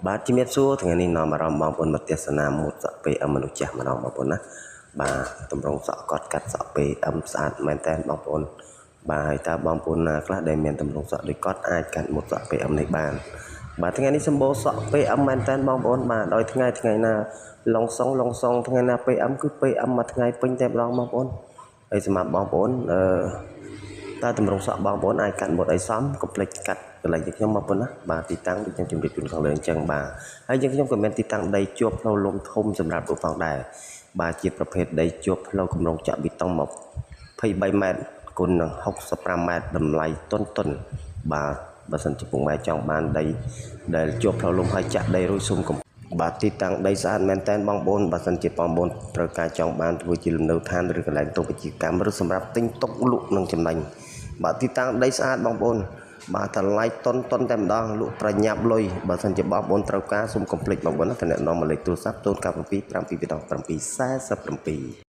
បាទជំរាបសួរថ្ងៃនេះនាំអារម្មណ៍បងប្អូនមកទស្សនាម៉ូតសក់ PM មនុស្សចាស់ម្ដងបងប្អូនណាបាទតម្រងសក់កត់កាត់សក់ PM ស្អាតមែនតើបងប្អូនបាទហើយតើបងប្អូនណាខ្លះដែលមានតម្រងសក់ដូចកត់អាចកាត់ម៉ូតសក់ PM នេះបានបាទថ្ងៃនេះសម្បូរសក់ PM មែនតើបងប្អូនបាទដោយថ្ងៃណាឡុងសុងថ្ងៃណា PM គឺ PM មួយថ្ងៃពេញតែម្ដងបងប្អូនហើយសម្រាប់បងប្អូនតើតម្រងសក់បងប្អូនអាចកាត់ម៉ូតអីសមកុំភ្លេចកាត់កន្លែងខ្ញុំបងប្អូនណាបាទទីតាំងដូចខ្ញុំជម្រាបជូនខាងលើអញ្ចឹងបាទហើយយើងខ្ញុំក៏មានទីតាំងដីជួបផ្លូវលំធំសម្រាប់រូបផងដែរបាទជាប្រភេទដីជួបផ្លូវគម្រោងចាក់ប៊ីតុង23ម៉ែត្រគុណនឹង65ម៉ែត្រតម្លៃតុនបាទបើសិនជាពុកម៉ែចង់បានដីដែលជួបផ្លូវលំហើយចាក់ដីរួចសុំកំបាទទីតាំងដីស្អាតមែនតើបងប្អូនបើសិនជាបងប្អូនត្រូវការចង់បានធ្វើជាលំនៅឋានឬកន្លែងទុកវិជ្ជាកម្មឬសម្រាប់ទិញទុកលក់និងចំណេញបាទទីតាំងដីស្អាតបងប្អូនបាទតម្លៃតុនតែម្ដងលក់ប្រញាប់លុយបើសិនជាបងប្អូនត្រូវការសូមកុំភ្លេចបងប្អូនណាតំណមកលេខទូរស័ព្ទ097 727 47